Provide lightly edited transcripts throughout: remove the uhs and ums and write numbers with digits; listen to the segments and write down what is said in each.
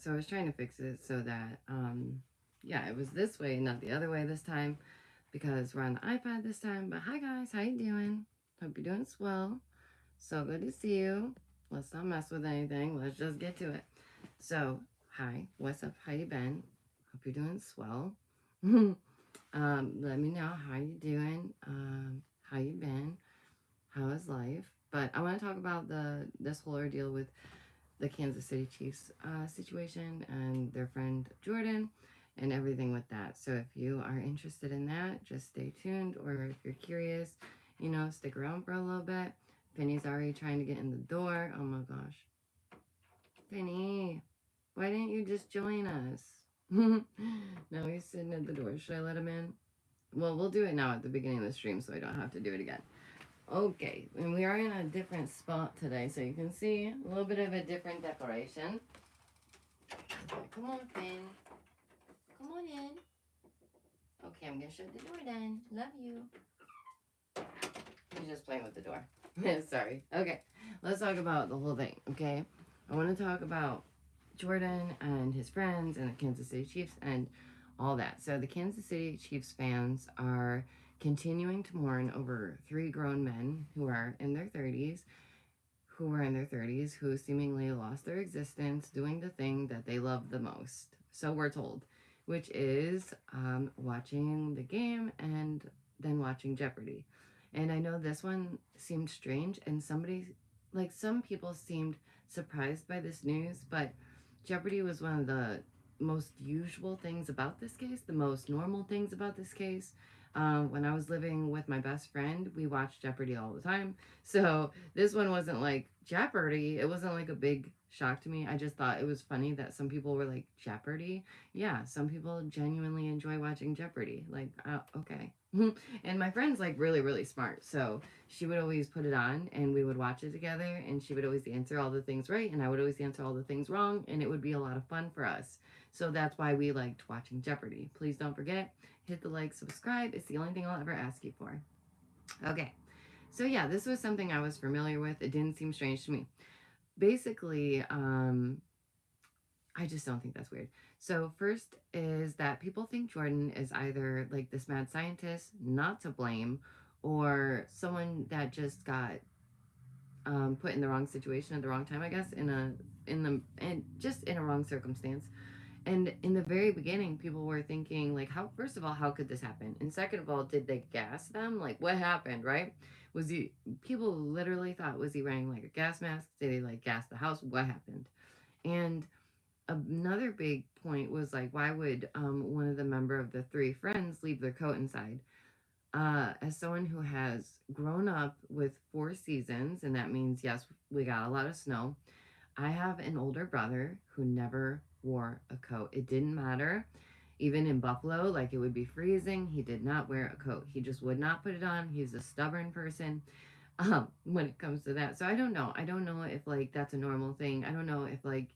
So I was trying to fix it so that, yeah, it was this way, not the other way this time, because we're on the iPad this time. But hi guys, how you doing? Hope you're doing swell. So good to see you. Let's not mess with anything. Let's just get to it. So, hi, what's up? How you been? Hope you're doing swell. Let me know how you doing. How you been? How is life? But I want to talk about this whole ordeal with the Kansas City Chiefs situation and their friend Jordan and everything with that. So if you are interested in that, just stay tuned. Or if you're curious, stick around for a little bit. Penny's already trying to get in the door. Oh my gosh. Penny, why didn't you just join us? Now he's sitting at the door. Should I let him in? Well, we'll do it now at the beginning of the stream so I don't have to do it again. Okay, and we are in a different spot today, so you can see a little bit of a different decoration. Okay, come on, Finn. Come on in. Okay, I'm gonna shut the door then. Love you. He's just playing with the door. Sorry. Okay, let's talk about the whole thing, okay? I want to talk about Jordan and his friends and the Kansas City Chiefs and all that. So the Kansas City Chiefs fans are continuing to mourn over three grown men who are in their 30s who seemingly lost their existence doing the thing that they love the most. So we're told, which is watching the game and then watching Jeopardy. And I know this one seemed strange, and some people seemed surprised by this news, but Jeopardy was one of the most usual things about this case, the most normal things about this case. When I was living with my best friend, we watched Jeopardy all the time. So this one wasn't like Jeopardy. It wasn't like a big shock to me. I just thought it was funny that some people were like, Jeopardy? Yeah, some people genuinely enjoy watching Jeopardy. Like, okay. And my friend's like really, really smart. So she would always put it on and we would watch it together. And she would always answer all the things right. And I would always answer all the things wrong. And it would be a lot of fun for us. So that's why we liked watching Jeopardy. Please don't forget, hit the like, subscribe. It's the only thing I'll ever ask you for. Okay. So yeah, this was something I was familiar with. It didn't seem strange to me. Basically, I just don't think that's weird. So first is that people think Jordan is either like this mad scientist, not to blame, or someone that just got put in the wrong situation at the wrong time. I guess and just in a wrong circumstance. And in the very beginning, people were thinking, like, how, first of all, how could this happen? And second of all, did they gas them? Like, what happened, right? People literally thought, was he wearing like a gas mask? Did he like gas the house? What happened? And another big point was like, why would one of the member of the three friends leave their coat inside? As someone who has grown up with four seasons, and that means, yes, we got a lot of snow, I have an older brother who never wore a coat. It didn't matter. Even in Buffalo, like it would be freezing, he did not wear a coat. He just would not put it on. He's a stubborn person when it comes to that. So I don't know. I don't know if like that's a normal thing. I don't know if like,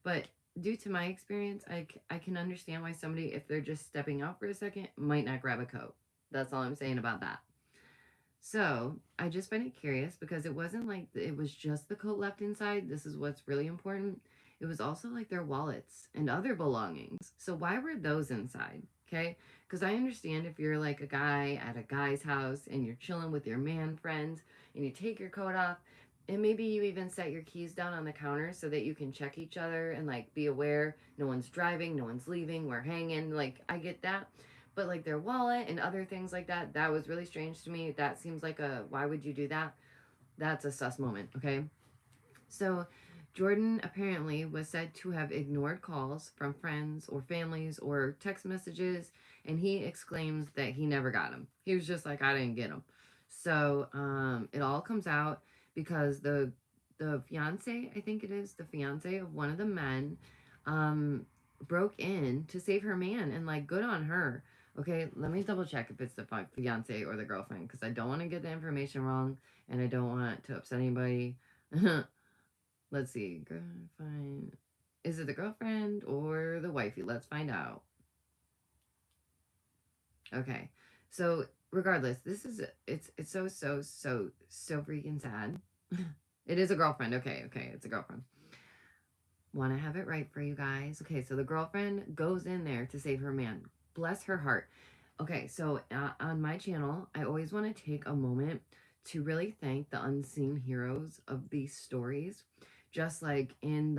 but due to my experience, I can understand why somebody, if they're just stepping out for a second, might not grab a coat. That's all I'm saying about that. So I just find it curious because it wasn't like it was just the coat left inside. This is what's really important. It was also like their wallets and other belongings. So why were those inside? Okay. Because I understand if you're like a guy at a guy's house and you're chilling with your man friends and you take your coat off, and maybe you even set your keys down on the counter so that you can check each other and like be aware no one's driving, no one's leaving, we're hanging. Like, I get that, but like their wallet and other things like that, that was really strange to me. That seems like why would you do that? That's a sus moment, okay? So Jordan apparently was said to have ignored calls from friends or families or text messages, and he exclaims that he never got them. He was just like, I didn't get them. So it all comes out because the fiance, I think it is the fiance of one of the men, um, broke in to save her man, and like, good on her. Okay, let me double check if it's the fiance or the girlfriend because I don't want to get the information wrong and I don't want to upset anybody. Let's see. Girlfriend. Is it the girlfriend or the wifey? Let's find out. Okay. So regardless, it's so freaking sad. It is a girlfriend. Okay, it's a girlfriend. Want to have it right for you guys. Okay, so the girlfriend goes in there to save her man. Bless her heart. Okay, so on my channel, I always want to take a moment to really thank the unseen heroes of these stories. Just like in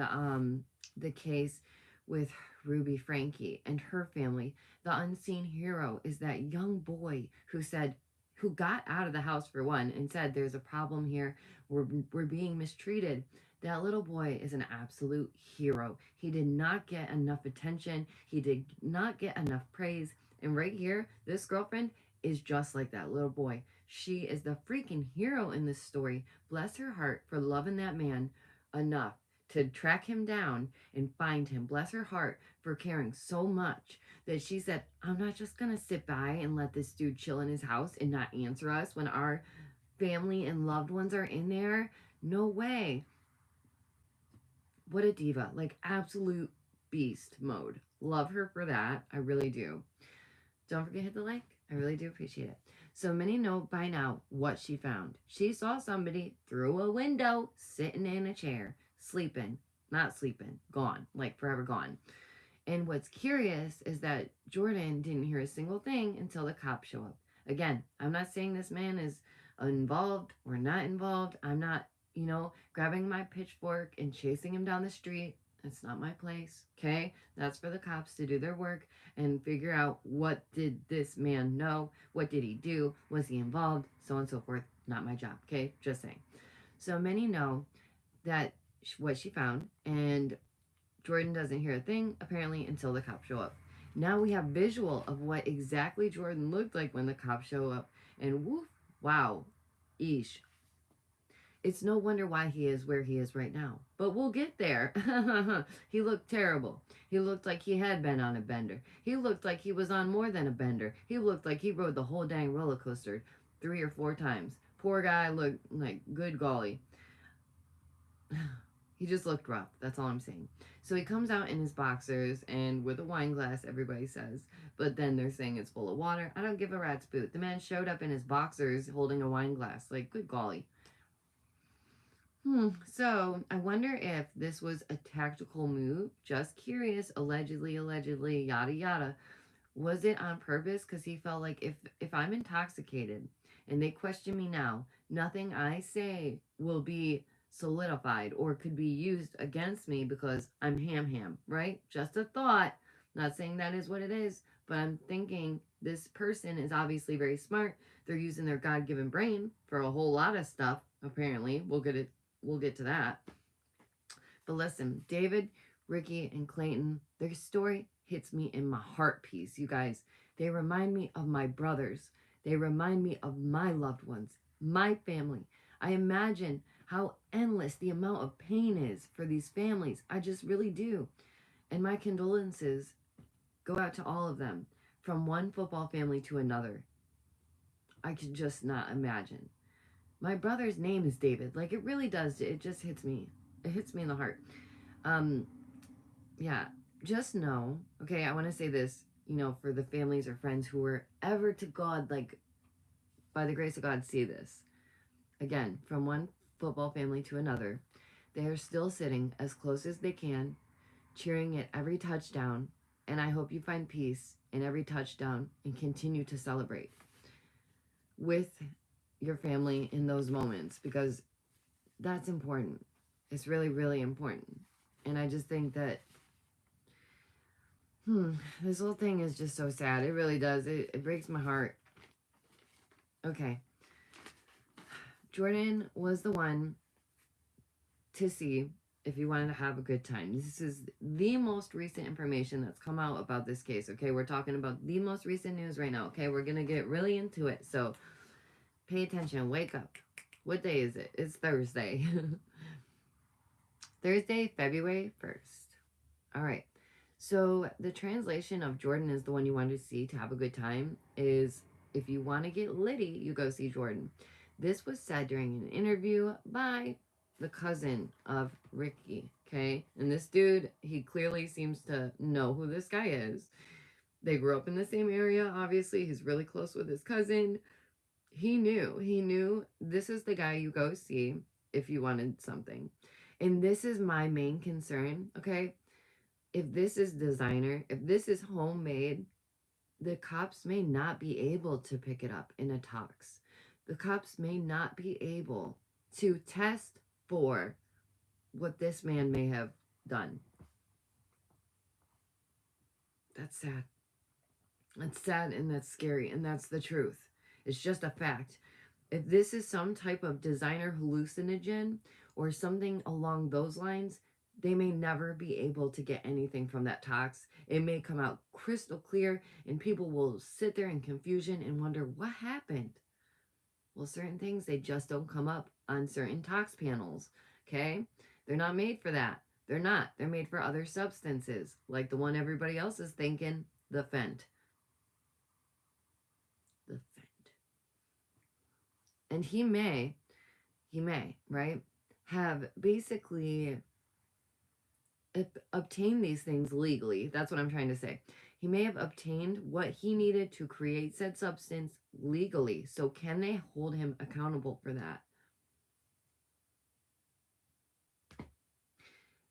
the case with Ruby Frankie and her family, the unseen hero is that young boy who got out of the house for one and said, "There's a problem here. We're being mistreated." That little boy is an absolute hero. He did not get enough attention. He did not get enough praise. And right here, this girlfriend is just like that little boy. She is the freaking hero in this story. Bless her heart for loving that man enough to track him down and find him. Bless her heart for caring so much that she said, "I'm not just going to sit by and let this dude chill in his house and not answer us when our family and loved ones are in there. No way." What a diva. Like absolute beast mode. Love her for that. I really do. Don't forget to hit the like. I really do appreciate it. So many know by now what she found. She saw somebody through a window sitting in a chair, sleeping, not sleeping, gone, like forever gone. And what's curious is that Jordan didn't hear a single thing until the cops show up. Again, I'm not saying this man is involved or not involved. I'm not, grabbing my pitchfork and chasing him down the street. It's not my place, okay? That's for the cops to do their work and figure out what did this man know? What did he do? Was he involved? So on and so forth. Not my job, okay? Just saying. So many know that what she found, and Jordan doesn't hear a thing, apparently, until the cops show up. Now we have visual of what exactly Jordan looked like when the cops show up. And woof, wow, eesh. It's no wonder why he is where he is right now. But we'll get there. He looked terrible. He looked like he had been on a bender. He looked like he was on more than a bender. He looked like he rode the whole dang roller coaster 3 or 4 times. Poor guy looked like, good golly. He just looked rough. That's all I'm saying. So he comes out in his boxers and with a wine glass, everybody says. But then they're saying it's full of water. I don't give a rat's boot. The man showed up in his boxers holding a wine glass. Like, good golly. So I wonder if this was a tactical move. Just curious. Allegedly, yada yada. Was it on purpose? Because he felt like if I'm intoxicated and they question me now, nothing I say will be solidified or could be used against me because I'm ham, right? Just a thought. Not saying that is what it is, but I'm thinking this person is obviously very smart. They're using their God-given brain for a whole lot of stuff, apparently. We'll get to that. But listen, David, Ricky, and Clayton, their story hits me in my heart piece, you guys. They remind me of my brothers. They remind me of my loved ones, my family. I imagine how endless the amount of pain is for these families. I just really do. And my condolences go out to all of them, from one football family to another. I could just not imagine. My brother's name is David. Like, it really does. It just hits me. It hits me in the heart. Um, yeah, just know, okay, I want to say this, for the families or friends who were ever to God, like, by the grace of God, see this. Again, from one football family to another, they are still sitting as close as they can, cheering at every touchdown, and I hope you find peace in every touchdown and continue to celebrate with your family in those moments, because that's important. It's really, really important. And I just think that this whole thing is just so sad. It really does. It breaks my heart. Okay. Jordan was the one to see if you wanted to have a good time. This is the most recent information that's come out about this case. Okay, we're talking about the most recent news right now. Okay, we're going to get really into it. So pay attention. Wake up. What day is it? It's Thursday. Thursday, February 1st. All right. So the translation of Jordan is the one you want to see to have a good time is, if you want to get litty, you go see Jordan. This was said during an interview by the cousin of Ricky, okay? And this dude, he clearly seems to know who this guy is. They grew up in the same area, obviously. He's really close with his cousin. He knew this is the guy you go see if you wanted something. And this is my main concern, okay? If this is designer, if this is homemade, the cops may not be able to pick it up in a tox. The cops may not be able to test for what this man may have done. That's sad. That's sad and that's scary, and that's the truth. It's just a fact. If this is some type of designer hallucinogen or something along those lines, they may never be able to get anything from that tox. It may come out crystal clear, and people will sit there in confusion and wonder what happened. Well, certain things, they just don't come up on certain tox panels. Okay? They're not made for that. They're not. They're made for other substances, like the one everybody else is thinking, the Fent. The Fent. And he may, right, have basically obtained these things legally. That's what I'm trying to say. He may have obtained what he needed to create said substance legally. So can they hold him accountable for that?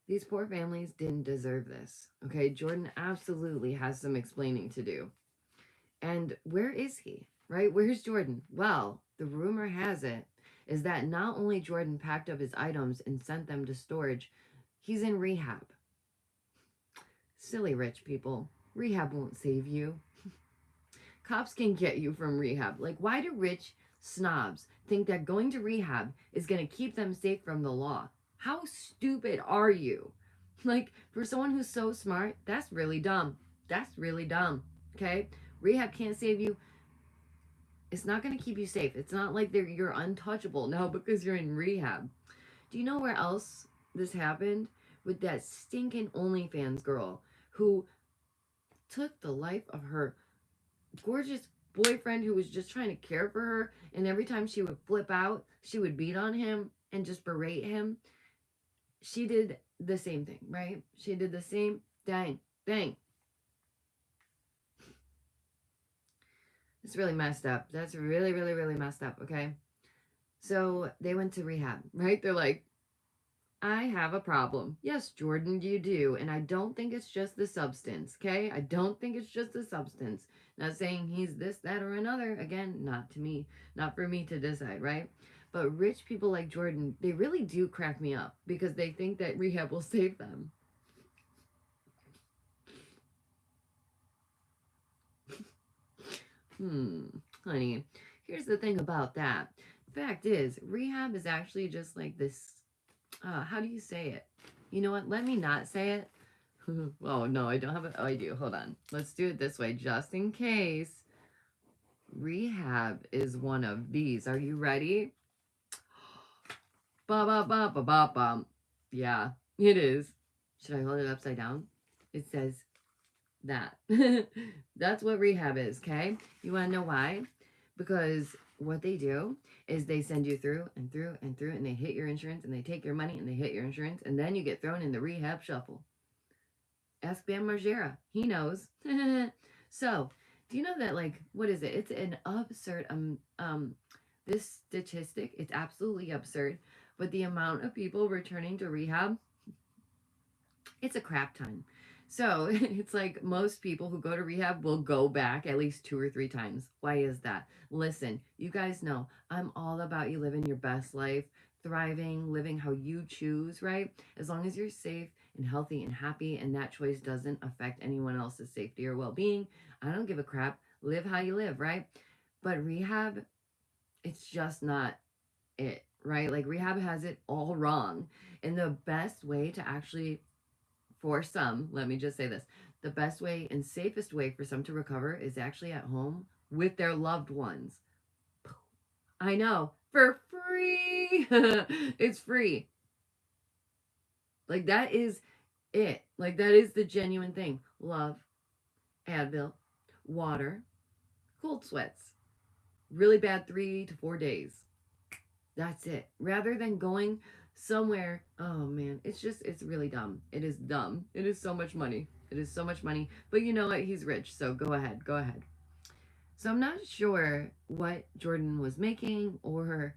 These poor families didn't deserve this. Okay, Jordan absolutely has some explaining to do. And where is he? Right? Where's Jordan? Well, the rumor has it is that not only Jordan packed up his items and sent them to storage, he's in rehab. Silly rich people. Rehab won't save you. Cops can get you from rehab. Like, why do rich snobs think that going to rehab is going to keep them safe from the law? How stupid are you? Like, for someone who's so smart, that's really dumb. That's really dumb. Okay? Rehab can't save you. It's not going to keep you safe. It's not like you're untouchable now because you're in rehab. Do you know where else this happened? With that stinking OnlyFans girl who took the life of her gorgeous boyfriend who was just trying to care for her. And every time she would flip out, she would beat on him and just berate him. She did the same thing, right? She did the same thing. It's really messed up. That's really, really, really messed up, okay? So they went to rehab, right? They're like, I have a problem. Yes, Jordan, you do. And I don't think it's just the substance, okay? I don't think it's just the substance. Not saying he's this, that, or another. Again, not to me, not for me to decide, right? But rich people like Jordan, they really do crack me up because they think that rehab will save them. Honey, here's the thing about that. Fact is, rehab is actually just like this. How do you say it? You know what? Let me not say it. Oh, no, I don't have it. Oh, I do. Hold on. Let's do it this way, just in case. Rehab is one of these. Are you ready? Ba ba ba ba ba ba. Yeah, it is. Should I hold it upside down? It says that. That's what rehab is, okay? You want to know why? Because what they do is they send you through and through and through, and they hit your insurance, and they take your money, and they hit your insurance, and then you get thrown in the rehab shuffle. Ask Bam Margera. He knows. So, do you know that, like, what is it? It's an absurd this statistic, it's absolutely absurd, but the amount of people returning to rehab, it's a crap ton. So, it's like most people who go to rehab will go back at least 2 or 3 times. Why is that? Listen, you guys know I'm all about you living your best life, thriving, living how you choose, right? As long as you're safe and healthy and happy, and that choice doesn't affect anyone else's safety or well being, I don't give a crap. Live how you live, right? But rehab, it's just not it, right? Like rehab has it all wrong. And the best way to actually, for some, let me just say this, the best way and safest way for some to recover is actually at home with their loved ones. I know, for free. It's free. Like that is it. Like that is the genuine thing. Love, Advil, water, cold sweats, really bad 3 to 4 days. That's it. Rather than going somewhere, oh man, it's really dumb. It is dumb. It is so much money. It is so much money. But you know what? He's rich, so go ahead. Go ahead. So I'm not sure what Jordan was making or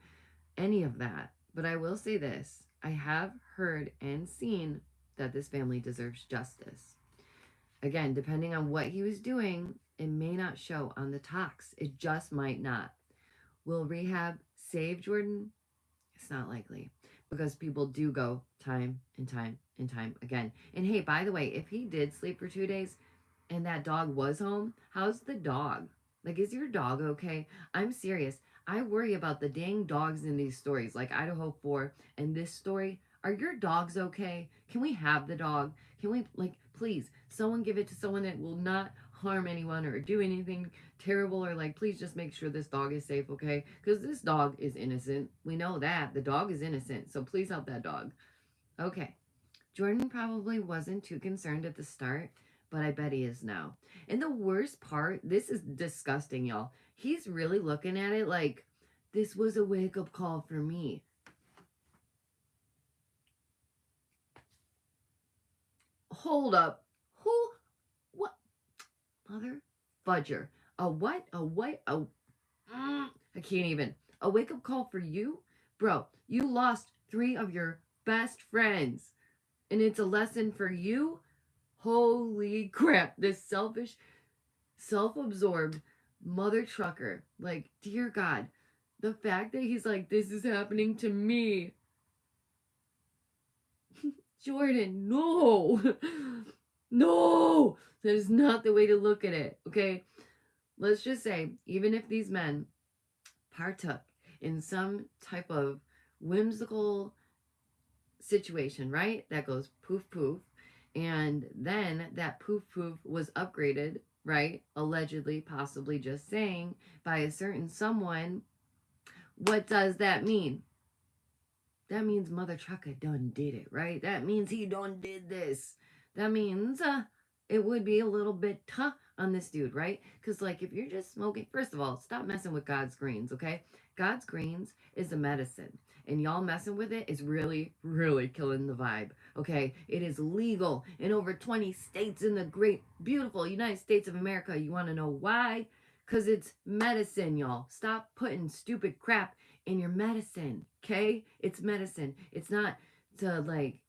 any of that. But I will say this. I have heard and seen that this family deserves justice. Again, depending on what he was doing, it may not show on the tox. It just might not. Will rehab save Jordan? It's not likely because people do go time and time and time again. And hey, by the way, if he did sleep for 2 days and that dog was home, how's the dog? Like, is your dog okay? I'm serious. I worry about the dang dogs in these stories, like Idaho 4 and this story. Are your dogs okay? Can we have the dog? Can we, like, please, someone give it to someone that will not harm anyone or do anything terrible, or like, please just make sure this dog is safe, okay? Because this dog is innocent. We know that. The dog is innocent. So please help that dog. Okay. Jordan probably wasn't too concerned at the start, but I bet he is now. And the worst part, this is disgusting, y'all. He's really looking at it like this was a wake up call for me. Hold up. Who? What? Mother fudger. A what? A what? I can't even. A wake up call for you? Bro, you lost 3 of your best friends. And it's a lesson for you? Holy crap. This selfish, self absorbed mother trucker. Like, dear God, the fact that he's like, this is happening to me. Jordan, no. No. That is not the way to look at it. Okay. Let's just say, even if these men partook in some type of whimsical situation, right? That goes poof poof. And then that poof poof was upgraded, right? Allegedly, possibly just saying, by a certain someone. What does that mean? That means Mother Trucker done did it, right? That means he done did this. That means it would be a little bit tough on this dude, right? Because, like, if you're just smoking, first of all, stop messing with God's greens, okay? God's greens is a medicine, and y'all messing with it is really, really killing the vibe, okay? It is legal in over 20 states in the great, beautiful United States of America. You want to know why? Because it's medicine, y'all. Stop putting stupid crap in your medicine, okay? It's medicine. It's not to, like,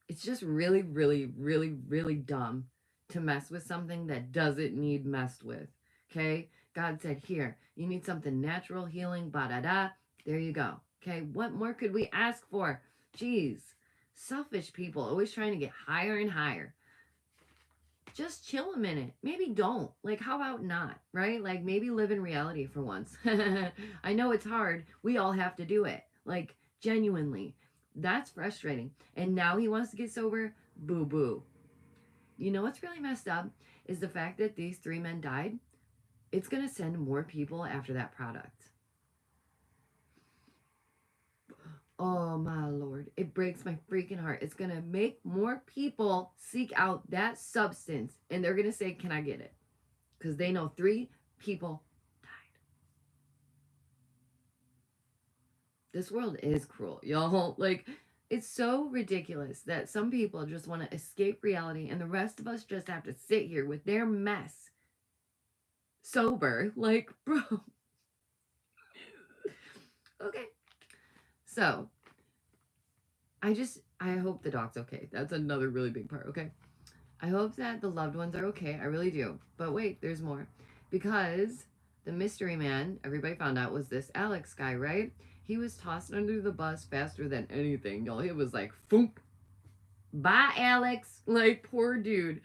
it's just really, really, really, really dumb to mess with something that doesn't need messed with, okay? God said, here, you need something natural, healing, ba da da. There you go, okay? What more could we ask for? Jeez, selfish people always trying to get higher and higher. Just chill a minute. Maybe don't. Like, how about not? Right? Like, maybe live in reality for once. I know it's hard. We all have to do it. Like, genuinely. That's frustrating. And now he wants to get sober. Boo boo. You know what's really messed up is the fact that these 3 men died. It's going to send more people after that product. Oh my lord, it breaks my freaking heart. It's gonna make more people seek out that substance and they're gonna say, can I get it? Because they know 3 people died. This world is cruel, y'all. Like, it's so ridiculous that some people just want to escape reality and the rest of us just have to sit here with their mess sober. Like, bro. Okay. So, I hope the dog's okay. That's another really big part, okay? I hope that the loved ones are okay. I really do. But wait, there's more. Because the mystery man, everybody found out, was this Alex guy, right? He was tossed under the bus faster than anything, y'all. It was like, thump. Bye, Alex. Like, poor dude.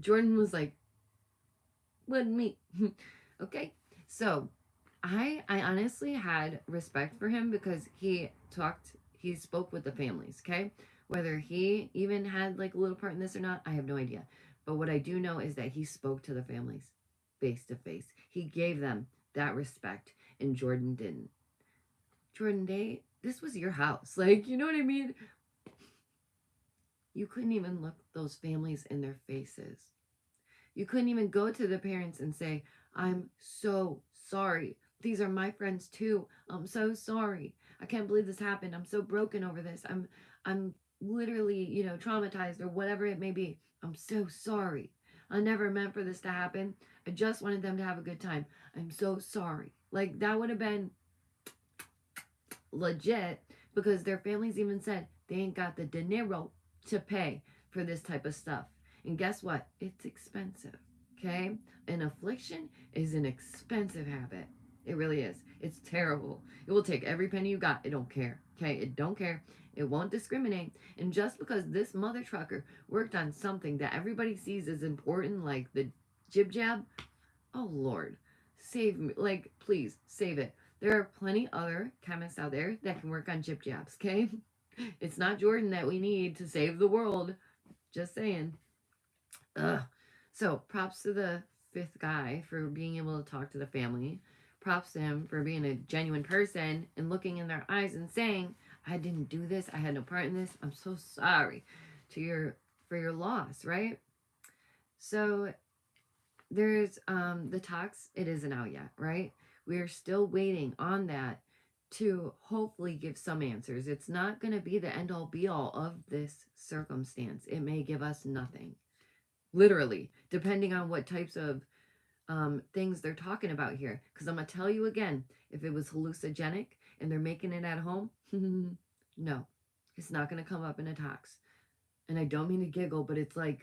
Jordan was like, what me? Okay. So I honestly had respect for him because he spoke with the families, okay? Whether he even had like a little part in this or not, I have no idea. But what I do know is that he spoke to the families face to face. He gave them that respect, and Jordan didn't. Jordan Day, this was your house. Like, you know what I mean? You couldn't even look those families in their faces. You couldn't even go to the parents and say, I'm so sorry. These are my friends too. I'm so sorry. I can't believe this happened. I'm so broken over this. I'm literally, traumatized or whatever it may be. I'm so sorry. I never meant for this to happen. I just wanted them to have a good time. I'm so sorry. Like, that would have been legit because their families even said they ain't got the dinero to pay for this type of stuff. And guess what? It's expensive. Okay? An affliction is an expensive habit. It really is. It's terrible. It will take every penny you got. It don't care. Okay? It don't care. It won't discriminate. And just because this mother trucker worked on something that everybody sees as important, like the jib jab, oh Lord, save me. Like, please, save it. There are plenty other chemists out there that can work on jib jabs, okay? It's not Jordan that we need to save the world. Just saying. Ugh. So props to the fifth guy for being able to talk to the family. Props to him for being a genuine person and looking in their eyes and saying, I didn't do this. I had no part in this. I'm so sorry for your loss, right? So there's the talks, it isn't out yet, right? We're still waiting on that to hopefully give some answers. It's not going to be the end all be all of this circumstance. It may give us nothing, literally, depending on what types of things they're talking about here. Because I'm going to tell you again, if it was hallucinogenic and they're making it at home, no, it's not going to come up in a talks. And I don't mean to giggle, but it's like,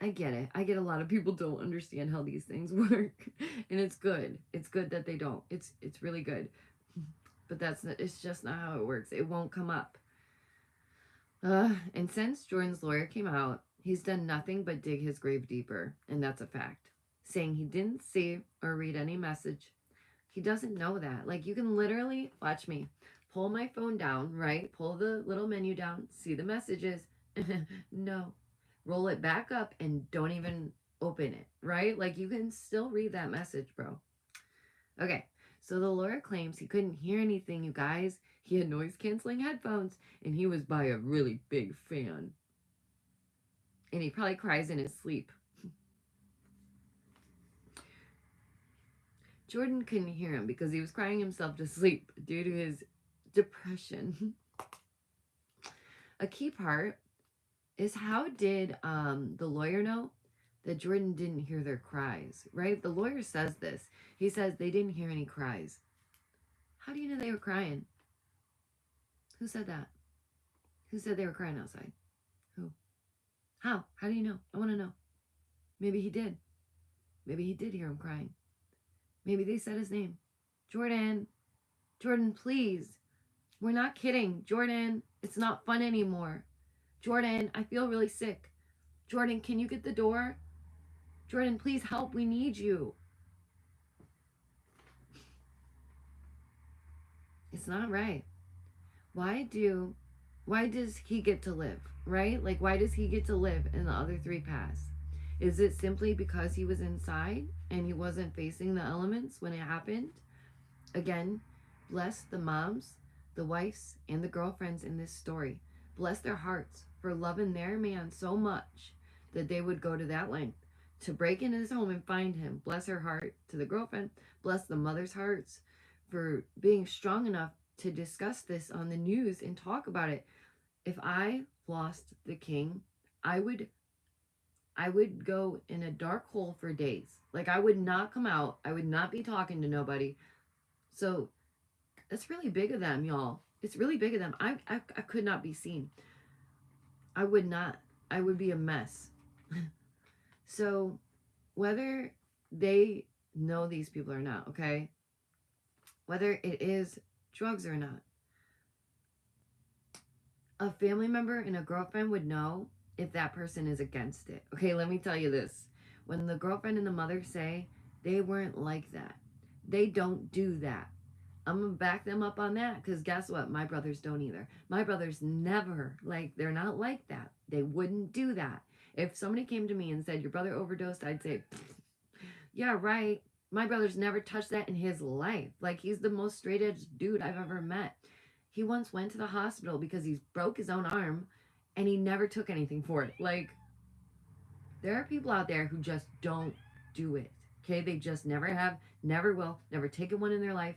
I get it. I get a lot of people don't understand how these things work. And it's good. It's good that they don't. It's really good. But it's just not how it works. It won't come up. And since Jordan's lawyer came out, he's done nothing but dig his grave deeper, and that's a fact. Saying he didn't see or read any message. He doesn't know that. Like, you can literally, watch me, pull my phone down, right? Pull the little menu down, see the messages. No. Roll it back up and don't even open it, right? Like, you can still read that message, bro. Okay, so the lawyer claims he couldn't hear anything, you guys. He had noise canceling headphones and he was by a really big fan. And he probably cries in his sleep. Jordan couldn't hear him because he was crying himself to sleep due to his depression. A key part is, how did the lawyer know that Jordan didn't hear their cries, right? The lawyer says this. He says they didn't hear any cries. How do you know they were crying? Who said that? Who said they were crying outside? Who? How? How do you know? I want to know. Maybe he did. Maybe he did hear him crying. Maybe they said his name. Jordan. Jordan, please. We're not kidding. Jordan, it's not fun anymore. Jordan, I feel really sick. Jordan, can you get the door? Jordan, please help. We need you. It's not right. Why does he get to live, right? Like, why does he get to live and the other three pass? Is it simply because he was inside and he wasn't facing the elements when it happened? Again, bless the moms, the wives, and the girlfriends in this story. Bless their hearts for loving their man so much that they would go to that length to break into his home and find him. Bless her heart to the girlfriend. Bless the mother's hearts for being strong enough to discuss this on the news and talk about it. If I lost the king, I would go in a dark hole for days. Like, I would not come out. I would not be talking to nobody. So that's really big of them, y'all. It's really big of them. I could not be seen. I would not. I would be a mess. So whether they know these people or not, okay? Whether it is drugs or not, a family member and a girlfriend would know if that person is against it. Okay, let me tell you this. When the girlfriend and the mother say they weren't like that, they don't do that. I'm going to back them up on that, because guess what? My brothers don't either. My brothers never, like, they're not like that. They wouldn't do that. If somebody came to me and said, your brother overdosed, I'd say, yeah, right. My brother's never touched that in his life. Like, he's the most straight edge dude I've ever met. He once went to the hospital because he broke his own arm and he never took anything for it. Like, there are people out there who just don't do it. Okay? They just never have, never will, never taken one in their life.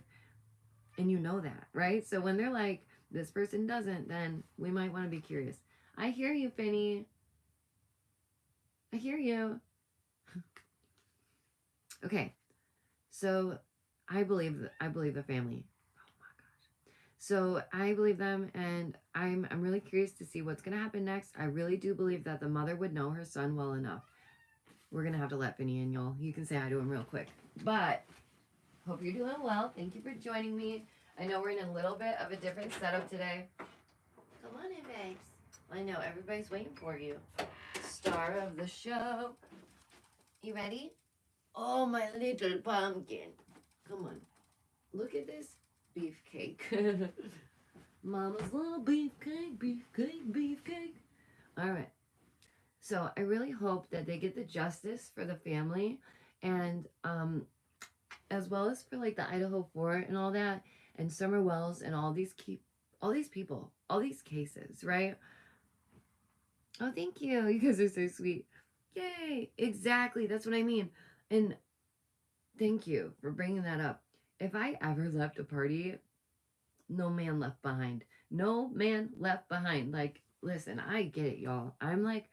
And you know that, right? So when they're like, this person doesn't, then we might want to be curious. I hear you, Finny. I hear you. Okay. So I believe the family. Oh So I believe them, and I'm really curious to see what's gonna happen next. I really do believe that the mother would know her son well enough. We're gonna have to let Vinny in, y'all. You can say hi to him real quick. But hope you're doing well. Thank you for joining me. I know we're in a little bit of a different setup today. Come on in, babes. I know everybody's waiting for you. Star of the show. You ready? Oh, my little pumpkin. Come on. Look at this beefcake. Mama's little beefcake, beefcake, beefcake. All right. So I really hope that they get the justice for the family, and as well as for like the Idaho Fort and all that, and Summer Wells and all these people, all these cases, right? Oh, thank you. You guys are so sweet. Yay! Exactly. That's what I mean. And thank you for bringing that up. If I ever left a party, no man left behind. No man left behind. Like, listen, I get it, y'all. I'm like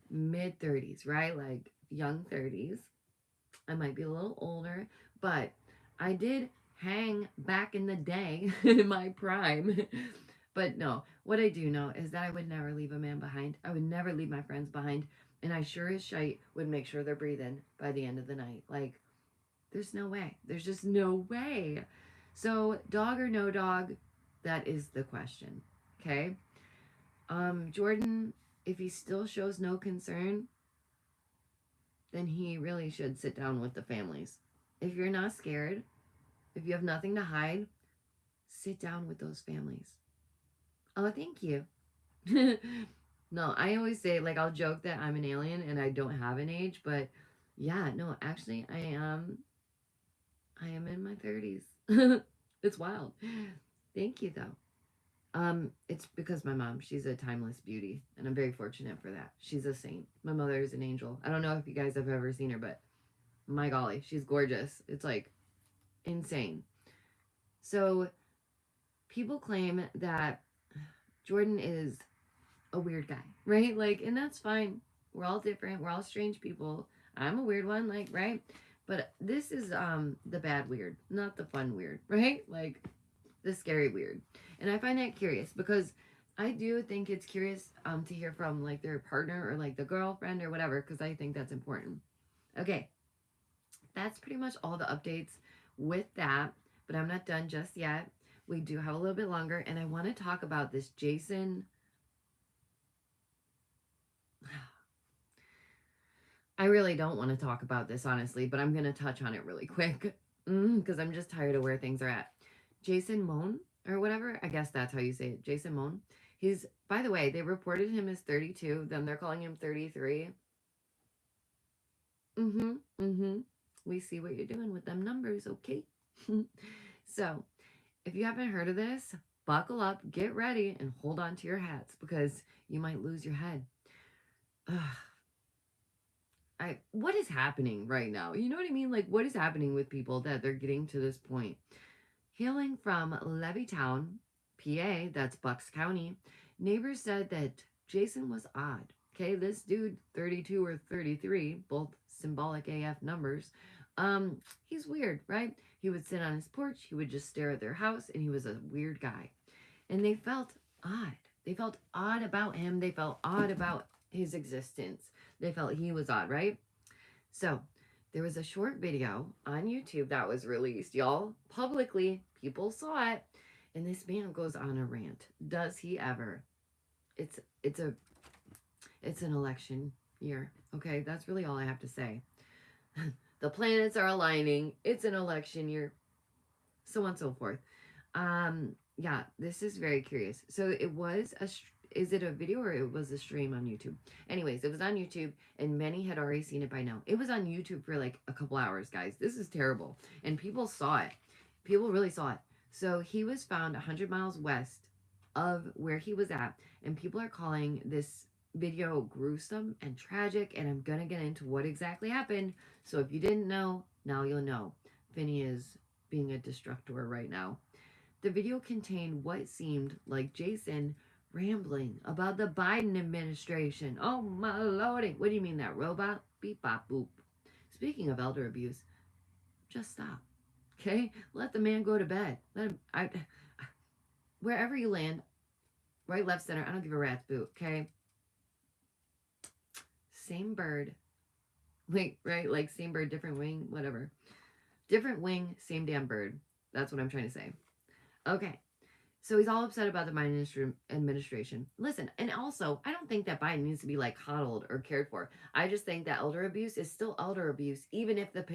mid 30s, right? Like young 30s. I might be a little older, but I did hang back in the day in my prime. But no, what I do know is that I would never leave a man behind. I would never leave my friends behind. And I sure as shite would make sure they're breathing by the end of the night. Like, there's no way. There's just no way. So, dog or no dog, that is the question. Okay? Jordan, if he still shows no concern, then he really should sit down with the families. If you're not scared, if you have nothing to hide, sit down with those families. Oh, thank you. No, I always say, like, I'll joke that I'm an alien and I don't have an age, but yeah, no, actually, I am in my 30s. It's wild. Thank you, though. It's because my mom, she's a timeless beauty, and I'm very fortunate for that. She's a saint. My mother is an angel. I don't know if you guys have ever seen her, but my golly, she's gorgeous. It's like insane. So people claim that Jordan is a weird guy, right? Like, and that's fine. We're all different. We're all strange people. I'm a weird one, like, right? But this is the bad weird, not the fun weird, right? Like the scary weird. And I find that curious because I do think it's curious to hear from like their partner or like the girlfriend or whatever, because I think that's important. Okay, that's pretty much all the updates with that, but I'm not done just yet. We do have a little bit longer, and I want to talk about this Jason. I really don't want to talk about this, honestly, but I'm going to touch on it really quick because I'm just tired of where things are at. Jason Moan, or whatever, I guess that's how you say it. Jason Moan. He's, by the way, they reported him as 32, then they're calling him 33. Mm hmm. Mm hmm. We see what you're doing with them numbers, okay? So, if you haven't heard of this, buckle up, get ready, and hold on to your hats because you might lose your head. Ugh, what is happening right now? You know what I mean? Like, what is happening with people that they're getting to this point? Hailing from Levittown, PA, that's Bucks County, neighbors said that Jason was odd. Okay, this dude, 32 or 33, both symbolic AF numbers, he's weird, right? He would sit on his porch, he would just stare at their house, and he was a weird guy. And they felt odd. They felt odd about him. They felt odd about his existence. They felt he was odd, right? So there was a short video on YouTube that was released, y'all. Publicly, people saw it. And this man goes on a rant. Does he ever? It's it's a it's an election year. Okay, that's really all I have to say. The planets are aligning. It's an election year. So on and so forth. Yeah, this is very curious. So it was is it a video or it was a stream on YouTube? Anyways, it was on YouTube and many had already seen it by now. It was on YouTube for like a couple hours, guys. This is terrible. And people saw it. People really saw it. So he was found 100 miles west of where he was at, and people are calling this video gruesome and tragic, and I'm going to get into what exactly happened. So if you didn't know, now you'll know. Vinny is being a destructor right now. The video contained what seemed like Jason rambling about the Biden administration. Oh my lordy. What do you mean that robot? Beep bop boop. Speaking of elder abuse, just stop. Okay? Let the man go to bed. Let him wherever you land, right, left, center, I don't give a rat's boot, okay? Same bird. Wait, right? Like same bird, different wing, whatever. Different wing, same damn bird. That's what I'm trying to say. Okay. So he's all upset about the Biden administration. Listen, and also, I don't think that Biden needs to be like coddled or cared for. I just think that elder abuse is still elder abuse, even if the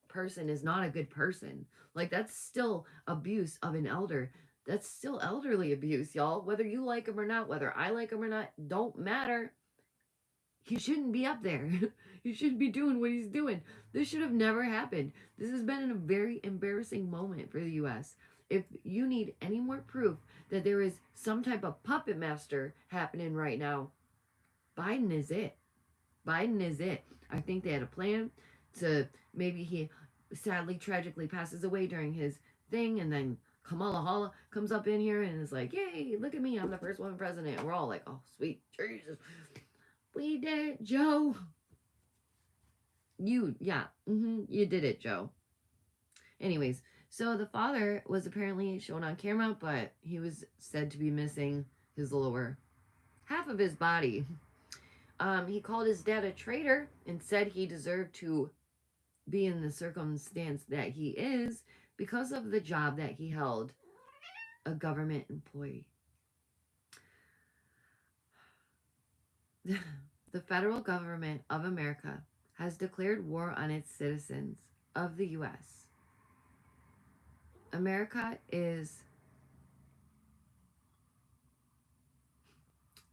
person is not a good person. Like, that's still abuse of an elder. That's still elderly abuse, y'all. Whether you like him or not, whether I like him or not, don't matter. He shouldn't be up there. He shouldn't be doing what he's doing. This should have never happened. This has been a very embarrassing moment for the US. If you need any more proof that there is some type of puppet master happening right now, Biden is it. Biden is it. I think they had a plan to, maybe he sadly, tragically passes away during his thing, and then Kamala Harris comes up in here and is like, yay, look at me, I'm the first woman president. And we're all like, oh, sweet Jesus. We did it, Joe. You did it, Joe. Anyways, so the father was apparently shown on camera, but he was said to be missing his lower half of his body. He called his dad a traitor and said he deserved to be in the circumstance that he is because of the job that he held, a government employee. The federal government of America has declared war on its citizens of the U.S. America is.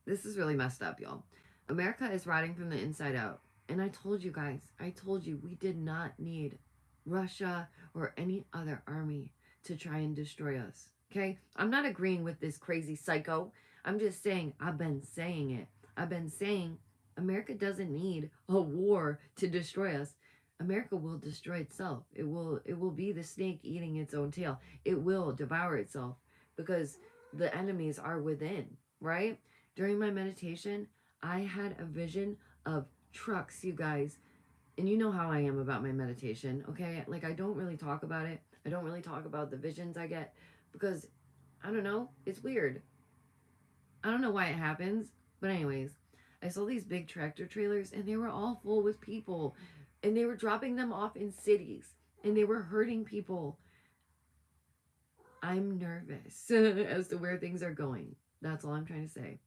This is really messed up, y'all. America is rotting from the inside out. And I told you guys, we did not need Russia or any other army to try and destroy us. Okay? I'm not agreeing with this crazy psycho. I'm just saying, I've been saying it. I've been saying America doesn't need a war to destroy us. America will destroy itself. It will be the snake eating its own tail. It will devour itself because the enemies are within, right? During my meditation, I had a vision of trucks, you guys. And you know how I am about my meditation, okay? Like, I don't really talk about it. I don't really talk about the visions I get because, I don't know, it's weird. I don't know why it happens, but anyways, I saw these big tractor trailers and they were all full with people and they were dropping them off in cities and they were hurting people. I'm nervous as to where things are going. That's all I'm trying to say.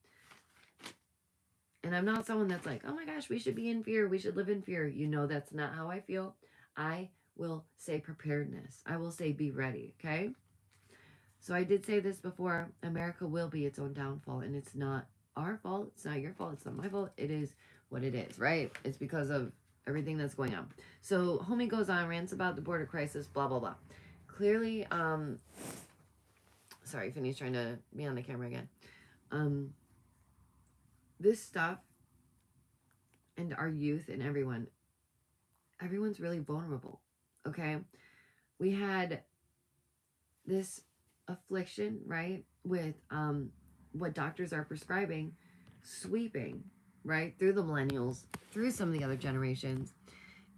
And I'm not someone that's like, oh my gosh, we should be in fear. We should live in fear. You know, that's not how I feel. I will say preparedness. I will say be ready. Okay. So I did say this before. America will be its own downfall, and it's not our fault. It's not your fault. It's not my fault. It is what it is, right? It's because of everything that's going on. So homie goes on, rants about the border crisis, blah, blah, blah. Clearly, sorry, Finney's trying to be on the camera again. This stuff and our youth and everyone's really vulnerable. Okay. We had this affliction, right, with what doctors are prescribing, sweeping, right, through the millennials, through some of the other generations,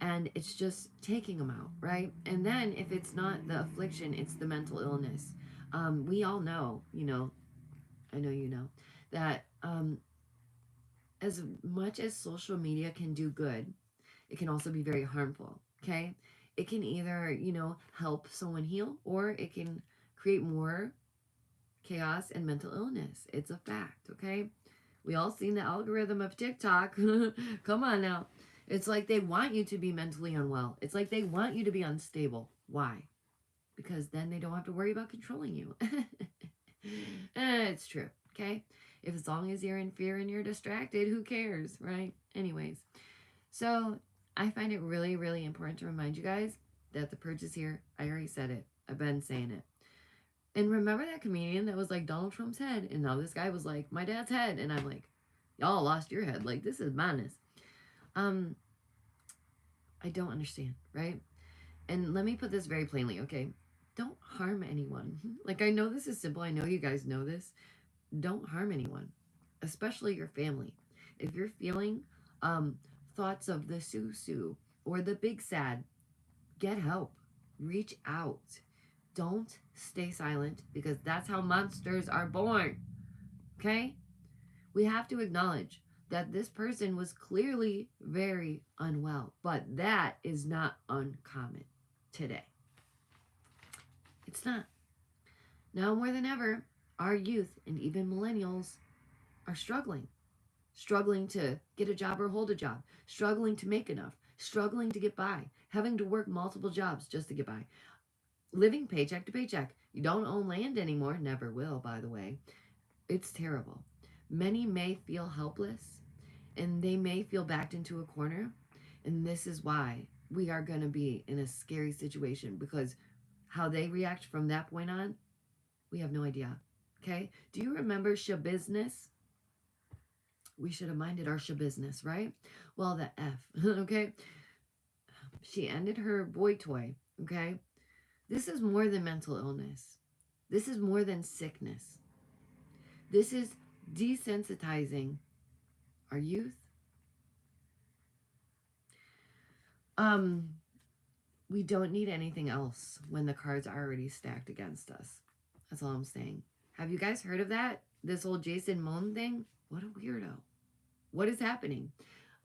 and it's just taking them out, right? And then if it's not the affliction, it's the mental illness. We all know, I know you know, that as much as social media can do good, it can also be very harmful, okay? It can either, help someone heal, or it can create more chaos and mental illness. It's a fact, okay? We all seen the algorithm of TikTok. Come on now. It's like they want you to be mentally unwell. It's like they want you to be unstable. Why? Because then they don't have to worry about controlling you. It's true, okay? If as long as you're in fear and you're distracted, who cares, right? Anyways, so I find it really, really important to remind you guys that the purge is here. I already said it. I've been saying it. And remember that comedian that was like Donald Trump's head? And now this guy was like, my dad's head. And I'm like, y'all lost your head. Like, this is madness. I don't understand, right? And let me put this very plainly, okay? Don't harm anyone. Like, I know this is simple. I know you guys know this. Don't harm anyone, especially your family. If you're feeling thoughts of the Sue or the big sad, get help. Reach out. Don't stay silent, because that's how monsters are born. Okay? We have to acknowledge that this person was clearly very unwell, but that is not uncommon today. It's not. Now more than ever, our youth and even millennials are struggling to get a job or hold a job, struggling to make enough, struggling to get by, having to work multiple jobs just to get by, living paycheck to paycheck. You don't own land anymore, never will, by the way. It's terrible. Many may feel helpless, and they may feel backed into a corner. And this is why we are going to be in a scary situation, because how they react from that point on, we have no idea. Okay? Do you remember Shabusiness? We should have minded our Shabusiness, right? Well, the F, okay? She ended her boy toy, okay? This is more than mental illness. This is more than sickness. This is desensitizing our youth. We don't need anything else when the cards are already stacked against us. That's all I'm saying. Have you guys heard of that? This whole Jason Moan thing? What a weirdo. What is happening?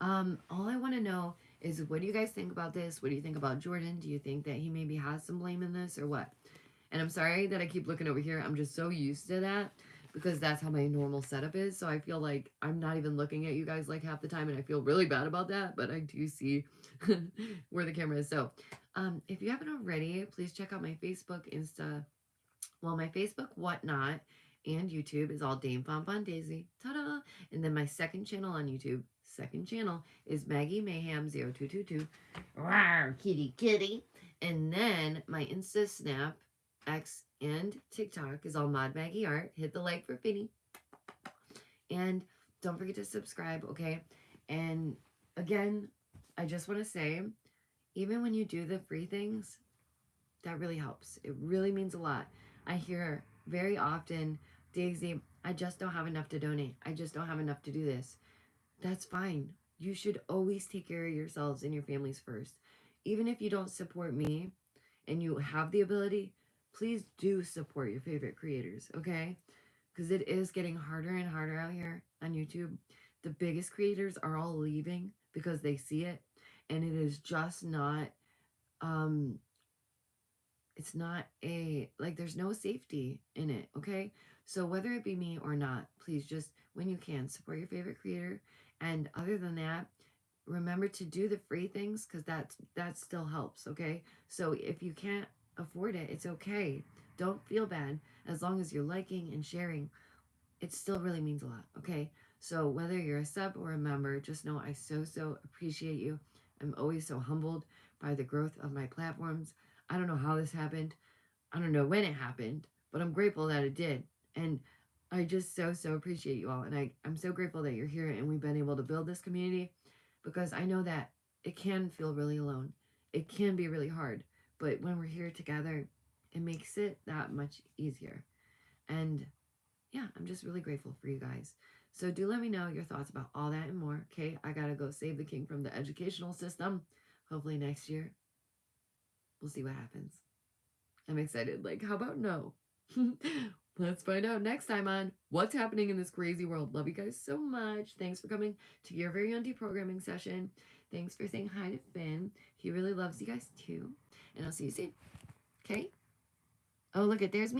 All I want to know is, what do you guys think about this? What do you think about Jordan? Do you think that he maybe has some blame in this or what? And I'm sorry that I keep looking over here. I'm just so used to that, because that's how my normal setup is. So I feel like I'm not even looking at you guys like half the time, and I feel really bad about that, but I do see where the camera is. So if you haven't already, please check out my Facebook, Insta, my Facebook, Whatnot, and YouTube is all Dame Fon Daisy. Ta-da! And then my second channel on YouTube, is Maggie Mayhem 0222. Rawr, kitty kitty. And then my Insta, Snap, X, and TikTok is all Mod Maggie Art. Hit the like for Finny. And don't forget to subscribe, okay? And again, I just want to say, even when you do the free things, that really helps. It really means a lot. I hear very often, Daisy, I just don't have enough to donate. I just don't have enough to do this. That's fine. You should always take care of yourselves and your families first. Even if you don't support me and you have the ability, please do support your favorite creators, okay? Because it is getting harder and harder out here on YouTube. The biggest creators are all leaving because they see it, and it is just not it's not there's no safety in it, okay? So whether it be me or not, please just, when you can, support your favorite creator. And other than that, remember to do the free things, because that still helps, okay? So if you can't afford it, it's okay. Don't feel bad. As long as you're liking and sharing, it still really means a lot, okay? So whether you're a sub or a member, just know I so appreciate you. I'm always so humbled by the growth of my platforms. I don't know how this happened. I don't know when it happened, but I'm grateful that it did. And I just so appreciate you all. And I'm so grateful that you're here and we've been able to build this community, because I know that it can feel really alone. It can be really hard. But when we're here together, it makes it that much easier. And yeah, I'm just really grateful for you guys. So do let me know your thoughts about all that and more. Okay, I gotta go save the king from the educational system. Hopefully next year. We'll see what happens. I'm excited. Like, how about no? Let's find out next time on What's Happening in This Crazy World. Love you guys so much. Thanks for coming to your very own deprogramming session. Thanks for saying hi to Finn. He really loves you guys too. And I'll see you soon. Okay? Oh, look at there's me.